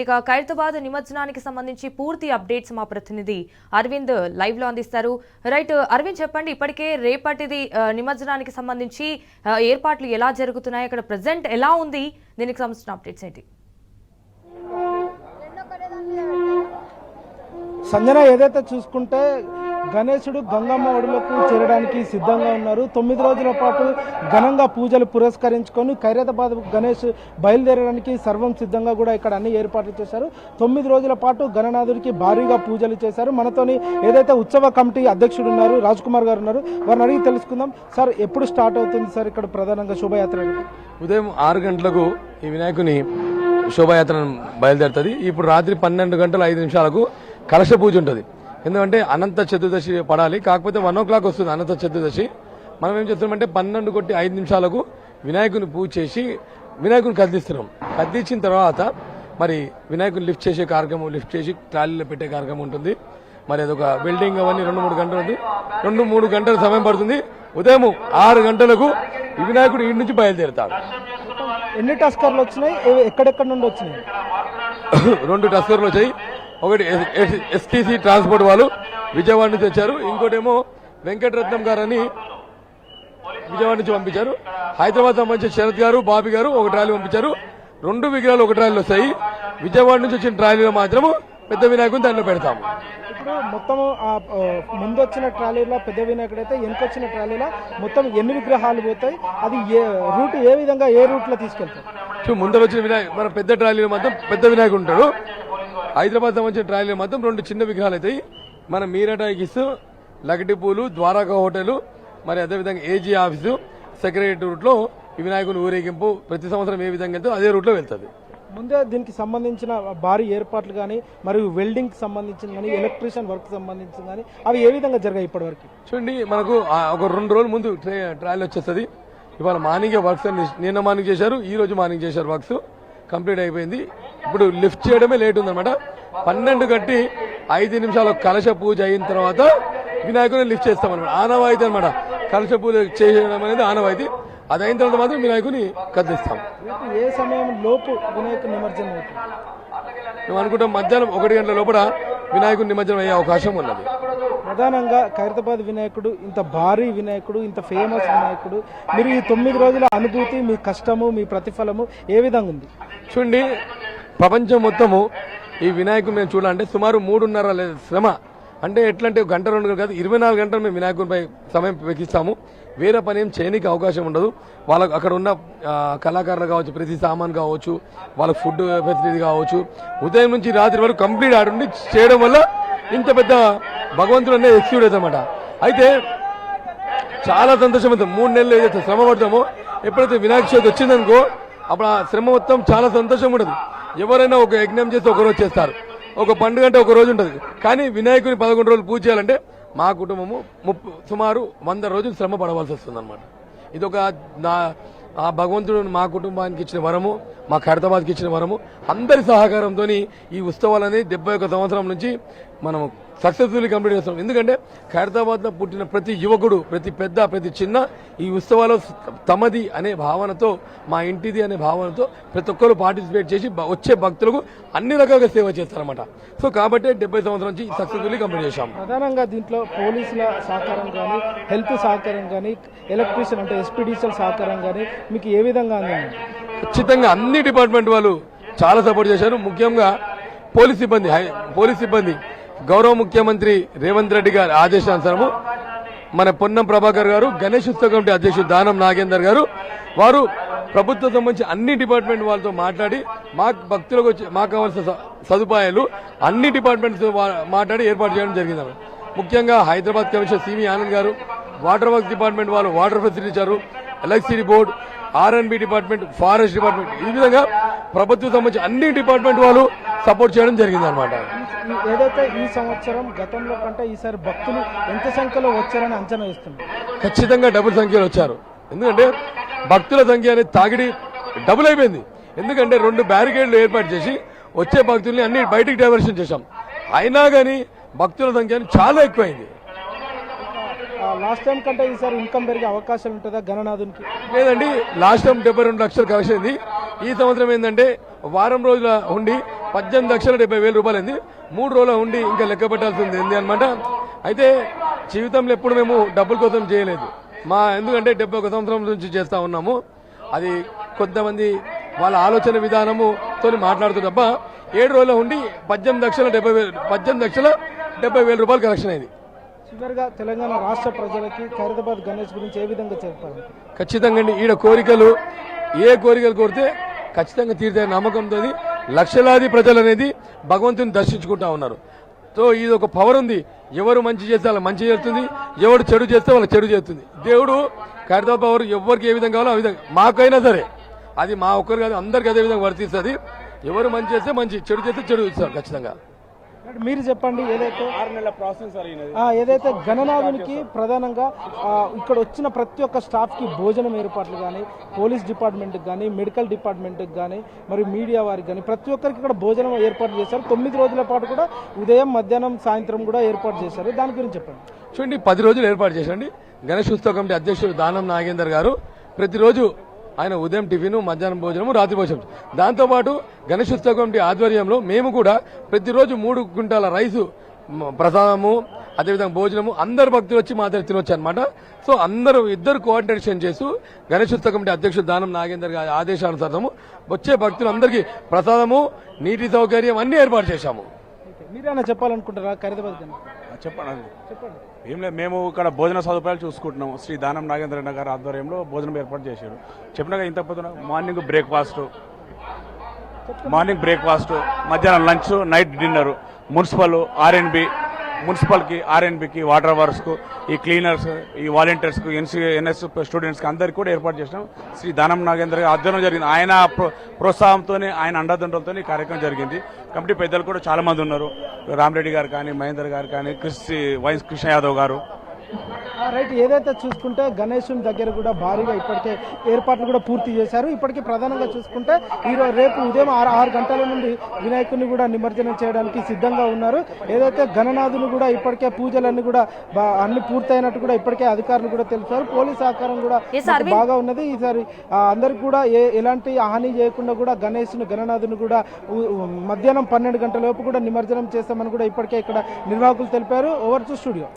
ఇక ఖైరతాబాద్ నిమజ్జనానికి సంబంధించి పూర్తి అప్డేట్స్ మా ప్రతినిధి అరవింద్ లైవ్ లో అందిస్తారు. రైట్ అరవింద్, చెప్పండి, ఇప్పటికే రేపటిది నిమజ్జనానికి సంబంధించి ఏర్పాట్లు ఎలా జరుగుతున్నాయి, అక్కడ ప్రెజెంట్ ఎలా ఉంది, దీనికి సంబంధించిన అప్డేట్స్ ఏంటి? సంజన, ఏదైతే చూసుకుంటే గణేశుడు గంగమ్మ ఒడిలోకి చేరడానికి సిద్ధంగా ఉన్నారు. 9 రోజుల పాటు ఘనంగా పూజలు పురస్కరించుకొని ఖైరతాబాద్ గణేష్ బయలుదేరడానికి సర్వం సిద్ధంగా కూడా ఇక్కడ అన్ని ఏర్పాట్లు చేశారు. 9 రోజుల పాటు గణనాథుడికి భారీగా పూజలు చేశారు. మనతోని ఏదైతే ఉత్సవ కమిటీ అధ్యక్షుడు ఉన్నారు, రాజ్ కుమార్ గారు ఉన్నారు, వారిని అడిగి తెలుసుకుందాం. సార్, ఎప్పుడు స్టార్ట్ అవుతుంది సార్ ఇక్కడ ప్రధానంగా శోభయాత్ర? ఉదయం 6 గంటలకు ఈ వినాయకుని శోభాయాత్ర బయలుదేరుతుంది. ఇప్పుడు రాత్రి 12 గంటల 5 నిమిషాలకు కలశ పూజ ఉంటుంది. ఎందుకంటే అనంత చతుర్దశి పడాలి, కాకపోతే 1 o'clock వస్తుంది అనంత చతుర్దశి. మనం ఏం చేస్తున్నామంటే 12:05 నిమిషాలకు వినాయకుని పూజ చేసి వినాయకుని కదిలిస్తున్నాం. కదిలించిన తర్వాత మరి వినాయకుని లిఫ్ట్ చేసే కార్యక్రమం, లిఫ్ట్ చేసి ట్రాలీలో పెట్టే కార్యక్రమం ఉంటుంది. మరి అదొక బిల్డింగ్ అవన్నీ 2-3 గంటలు ఉంది. 2-3 గంటల సమయం పడుతుంది. ఉదయం 6 గంటలకు ఈ వినాయకుడు ఇంటి నుంచి బయలుదేరుతాడు. ఎన్ని టస్కర్లు వచ్చినాయి, ఎక్కడెక్కడ నుండి వచ్చినాయి? 2 టస్కర్లు వచ్చాయి. ఒకటి ఎస్టీసీ ట్రాన్స్పోర్ట్ వాళ్ళు విజయవాడ నుంచి వచ్చారు, ఇంకోటేమో వెంకటరత్నం గారని విజయవాడ నుంచి పంపించారు. హైదరాబాద్ సంబంధించిన శరత్ గారు, బాబీ గారు ఒక ట్రాలీ పంపించారు. 2 విగ్రహాలు ఒక ట్రాలీలో వస్తాయి. విజయవాడ నుంచి వచ్చిన ట్రాలీలో మాత్రము పెద్ద వినాయకుని దాంట్లో పెడతాము. ఇప్పుడు మొత్తం ముందు వచ్చిన ట్రాలీలో పెద్ద వినాయకుడు అయితే, వెనుకొచ్చిన ట్రాలీలో మొత్తం ఎన్ని విగ్రహాలు పోతాయి? అది రూట్ ఏ విధంగా, ఏ రూట్ లో తీసుకెళ్తారు? ముందర వచ్చిన వినాయకుడు మన పెద్ద ట్రాలీలో మాత్రం పెద్ద వినాయకుడు ఉంటాడు. హైదరాబాద్ సంబంధించిన ట్రాలీలో మాత్రం 2 చిన్న విగ్రహాలు అవుతాయి. మన మీరాటాయికిస్, లగటిపూలు, ద్వారకా హోటల్, మరి అదేవిధంగా ఏజీ ఆఫీసు, సెక్రటరీ రూట్ లో ఈ వినాయకుని ఊరేగింపు ప్రతి సంవత్సరం ఏ విధంగా వెళ్తే అదే రూట్ లో వెళ్తుంది. ముందే దీనికి సంబంధించిన భారీ ఏర్పాట్లు కానీ, మరియు వెల్డింగ్ సంబంధించిన కానీ, ఎలక్ట్రీషియన్ వర్క్ సంబంధించిన కానీ, అవి ఏ విధంగా జరిగాయి ఇప్పటి వరకు? చూడండి, మనకు ఒక 2 రోజుల ముందు ట్రయల్ వచ్చేస్తుంది. ఇవాళ మార్నింగ్ వర్క్స్ నిన్న మార్నింగ్ చేశారు, ఈ రోజు మార్నింగ్ చేశారు. వర్క్స్ కంప్లీట్ అయిపోయింది. ఇప్పుడు లిఫ్ట్ చేయడమే లేట్ ఉందన్నమాట. 12 గంటి 5 నిమిషాల కలశ పూజ అయిన తర్వాత వినాయకుని లిఫ్ట్ చేస్తామన్నమాట. ఆనవాయితీ అనమాట. కలశ పూజ చేయడం అనేది ఆనవాయితీ. అది అయిన తర్వాత మాత్రం వినాయకుని కదిలిస్తాం. ఏ సమయం లోపు వినాయకుని నిమజ్జనం అవుతుంది? మేము అనుకుంటాం మధ్యాహ్నం 1 గంటల లోపల వినాయకుని నిమజ్జనం అయ్యే అవకాశం ఉన్నది. ప్రధానంగా ఖైరతాబాద్ వినాయకుడు ఇంత భారీ వినాయకుడు, ఇంత ఫేమస్ వినాయకుడు, మీరు ఈ 9 రోజుల అనుభూతి, మీ కష్టము, మీ ప్రతిఫలము ఏ విధంగా ఉంది? చూడండి, ప్రపంచం మొత్తము ఈ వినాయకుని మేము చూడాలంటే సుమారు 3.5 శ్రమ. అంటే ఎట్లంటే 1 గంట 2 గంటలు కాదు, 24 గంటలు మేము వినాయకునిపై సమయం వెచ్చిస్తాము. వేరే పని ఏం చేయడానికి అవకాశం ఉండదు. వాళ్ళకు అక్కడ ఉన్న కళాకారులు కావచ్చు, ప్రతి సామాన్ కావచ్చు, వాళ్ళకి ఫుడ్ ఫెసిలిటీ కావచ్చు, ఉదయం నుంచి రాత్రి వరకు కంప్లీట్ ఆడుండి చేయడం వల్ల ఇంత పెద్ద భగవంతుడు అనేది ఎక్స్క్యూడ్ అవుతామన్నమాట. అయితే చాలా సంతోషం అవుతాం. 3 నెలలు ఏదైతే శ్రమ పడతామో, ఎప్పుడైతే వినాయక చవితి వచ్చిందనుకో అప్పుడు ఆ శ్రమ మొత్తం చాలా సంతోషం ఉంటుంది. ఎవరైనా ఒక యజ్ఞం చేసి ఒక రోజు చేస్తారు, ఒక పండుగ అంటే ఒక రోజు ఉంటుంది. కానీ వినాయకుని 11 రోజులు పూజ చేయాలంటే మా కుటుంబము సుమారు 100 రోజులు శ్రమ పడవలసి వస్తుంది అనమాట. ఇది ఒక ఆ భగవంతుడు మా కుటుంబానికి ఇచ్చిన వరము, మా ఖైరతాబాద్కి ఇచ్చిన వరము. అందరి సహకారంతో ఈ ఉత్సవాలని 71 సంవత్సరం నుంచి మనం సక్సెస్ఫుల్లీ కంప్లీట్ చేస్తాం. ఎందుకంటే ఖైరతాబాద్లో పుట్టిన ప్రతి యువకుడు, ప్రతి పెద్ద, ప్రతి చిన్న ఈ ఉత్సవాలు తమది అనే భావనతో, మా ఇంటిది అనే భావనతో ప్రతి ఒక్కరు పార్టిసిపేట్ చేసి వచ్చే భక్తులకు అన్ని రకాలుగా సేవ చేస్తారన్నమాట. సో కాబట్టి 70 సంవత్సరం నుంచి సక్సెస్ఫుల్లీ కంప్లీట్ చేశాం. ప్రధానంగా దీంట్లో పోలీసుల సహకారం కానీ, హెల్త్ సహకారం కానీ, ఎలక్ట్రీషియన్ అంటే ఎస్పీడీసీఎల్ సహకారం కానీ మీకు ఏ విధంగా అందింది? ఖచ్చితంగా అన్ని డిపార్ట్మెంట్ వాళ్ళు చాలా సపోర్ట్ చేశారు. ముఖ్యంగా పోలీస్ సిబ్బంది గౌరవ ముఖ్యమంత్రి రేవంత్ రెడ్డి గారి ఆదేశానుసారము మన పొన్నం ప్రభాకర్ గారు, గణేష్ ఉత్సవ కమిటీ అధ్యక్షుడు దానం నాగేందర్ గారు, వారు ప్రభుత్వం సంబంధించి అన్ని డిపార్ట్మెంట్ వాళ్ళతో మాట్లాడి భక్తులకు మాకు కావాల్సిన సదుపాయాలు అన్ని డిపార్ట్మెంట్స్ మాట్లాడి ఏర్పాటు చేయడం జరిగింది. ముఖ్యంగా హైదరాబాద్ కమిషనర్ సివి ఆనంద్ గారు, వాటర్ వర్క్స్ డిపార్ట్మెంట్ వాళ్ళు వాటర్ ఫెసిలిటీ ఇచ్చారు, electricity board, R&B department, forest department, ఈ విధంగా ప్రభుత్వం సంబంధించి అన్ని డిపార్ట్మెంట్ వాళ్ళు సపోర్ట్ చేయడం జరిగింది అనమాట. ఏదైతే ఈ సంవత్సరం గతంలో కంటే ఈసారి భక్తులు ఎంత సంఖ్యలో వచ్చారని అంచనా వేస్తున్నారు? ఖచ్చితంగా డబుల్ సంఖ్యలో వచ్చారు. ఎందుకంటే భక్తుల సంఖ్య అనేది తాగిడి డబుల్ అయిపోయింది. ఎందుకంటే 2 బ్యారికేడ్లు ఏర్పాటు చేసి వచ్చే భక్తుల్ని అన్ని బయటికి డైవర్షన్ చేశాం. అయినా కానీ భక్తుల సంఖ్య చాలా ఎక్కువైంది. లాస్ట్ టైం కంటే ఈసారి ఇన్కమ్ పెరిగే అవకాశం ఉంటుందా గణనాథునికి? లేదండి, లాస్ట్ టైం 72 లక్షలు కలెక్షన్ అయింది. ఈ సంవత్సరం ఏంటంటే వారం రోజుల ఉండి 18,70,000 రూపాయలు 3 రోజులు ఉండి ఇంకా లెక్క పెట్టాల్సింది ఏంది అనమాట. అయితే జీవితంలో ఎప్పుడు మేము డబ్బుల కోసం చేయలేదు. ఎందుకంటే 71 సంవత్సరం నుంచి చేస్తా ఉన్నాము. అది కొంతమంది వాళ్ళ ఆలోచన విధానముతో మాట్లాడుతూ తప్ప 7 రోజులు ఉండి 18,70,000 రూపాయలు కలెక్షన్ అయింది. చివరిగా తెలంగాణ రాష్ట్ర ప్రజలకి ఖైరతాబాద్ గణేష్ గురించి ఏ విధంగా చెప్పాలి? ఖచ్చితంగా ఈడ కోరికలు ఏ కోరికలు కోరితే ఖచ్చితంగా తీరుతే నమ్మకంతో లక్షలాది ప్రజలు అనేది భగవంతుని దర్శించుకుంటా ఉన్నారు. సో ఇది ఒక పవర్ ఉంది. ఎవరు మంచి చేస్తే వాళ్ళకి మంచి చేస్తుంది, ఎవరు చెడు చేస్తే వాళ్ళకి చెడు చేస్తుంది. దేవుడు ఖైరతాబాద్ పవర్ ఎవరికి ఏ విధంగా కావాలో ఆ విధంగా మాకైనా సరే అది మా ఒక్కరు కాదు అందరికి అదే విధంగా వర్తిస్తుంది. ఎవరు మంచి చేస్తే మంచి, చెడు చేస్తే చెడు ఇస్తారు ఖచ్చితంగా. మీరు చెప్పండి, ఏదైతే 6 నెలల ప్రాసెస్ ఏదైతే గణనాథునికి ప్రధానంగా ఇక్కడ వచ్చిన ప్రతి ఒక్క స్టాఫ్కి భోజనం ఏర్పాట్లు కానీ, పోలీస్ డిపార్ట్మెంట్కి కానీ, మెడికల్ డిపార్ట్మెంట్కి కానీ, మరియు మీడియా వారికి కానీ ప్రతి ఒక్కరికి ఇక్కడ భోజనం ఏర్పాటు చేశారు. 9 రోజుల పాటు కూడా ఉదయం, మధ్యాహ్నం, సాయంత్రం కూడా ఏర్పాటు చేశారు. దాని గురించి చెప్పండి. చూడండి, 10 రోజులు ఏర్పాటు చేసండి. గణేష్ ఉత్సవ కమిటీ అధ్యక్షుడు దానం నాగేందర్ గారు ప్రతిరోజు ఆయన ఉదయం టిఫిన్, మధ్యాహ్నం భోజనము, రాత్రి భోజనం. దాంతోపాటు గణేష్ ఉత్సవ కమిటీ ఆధ్వర్యంలో మేము కూడా ప్రతిరోజు 3 క్వింటాల రైసు, ప్రసాదము, అదేవిధంగా భోజనము అందరు భక్తులు వచ్చి మా దగ్గర తినొచ్చు అనమాట. సో ఇద్దరు కోఆర్డినేషన్ చేస్తూ గణేష్ ఉత్సవ కమిటీ అధ్యక్షుడు దానం నాగేందర్ గారి ఆదేశానుసారము వచ్చే భక్తులందరికీ ప్రసాదము, నీటి సౌకర్యం అన్ని ఏర్పాటు చేశాము. మీరేమైనా చెప్పాలనుకుంటారా ఖైరతాబాద్ గణేష్? చెప్పండి. చెప్పండి. ఏం లేదు, మేము ఇక్కడ భోజన సదుపాయాలు చూసుకుంటున్నాం. శ్రీ దానం నాగేంద్ర గారి ఆధ్వర్యంలో భోజనం ఏర్పాటు చేశారు. చెప్పినాక ఇంత పొద్దున మార్నింగ్ బ్రేక్ఫాస్ట్, మధ్యాహ్నం లంచ్, నైట్ డిన్నర్, మున్సిపల్కి, ఆర్ఎన్బికి, వాటర్ వర్క్స్కు, ఈ క్లీనర్స్, ఈ వాలంటీర్స్కు, ఎన్ఎస్ స్టూడెంట్స్కి అందరికీ కూడా ఏర్పాటు చేసినాం. శ్రీ దానం నాగేంద్ర గారి ఆధ్వర్యం జరిగింది. ఆయన ప్రోత్సాహంతోనే, ఆయన అండదండలతో ఈ కార్యక్రమం జరిగింది. కమిటీ పెద్దలు కూడా చాలా మంది ఉన్నారు. రామరెడ్డి గారు కానీ, మహేందర్ గారు కానీ, వైఎస్ కృష్ణ యాదవ్ గారు. రైట్. ఏదైతే చూసుకుంటే గణేశుని దగ్గర కూడా భారీగా ఇప్పటికే ఏర్పాట్లు కూడా పూర్తి చేశారు. ఇప్పటికీ ప్రధానంగా చూసుకుంటే రేపు ఉదయం 6 గంటల నుండి వినాయకుడిని కూడా నిమజ్జనం చేయడానికి సిద్ధంగా ఉన్నారు. ఏదైతే గణనాథుని కూడా ఇప్పటికే పూజలన్నీ కూడా అన్ని పూర్తయినట్టు కూడా ఇప్పటికే అధికారులు కూడా తెలిపారు. పోలీస్ సహకారం కూడా బాగా ఉన్నది. ఈసారి అందరికి కూడా ఎలాంటి హాని చేయకుండా కూడా గణనాథుని కూడా మధ్యాహ్నం 12 గంటల లోపు కూడా నిమజ్జనం చేస్తామని కూడా ఇప్పటికే ఇక్కడ నిర్వాహకులు తెలిపారు. Over to studio.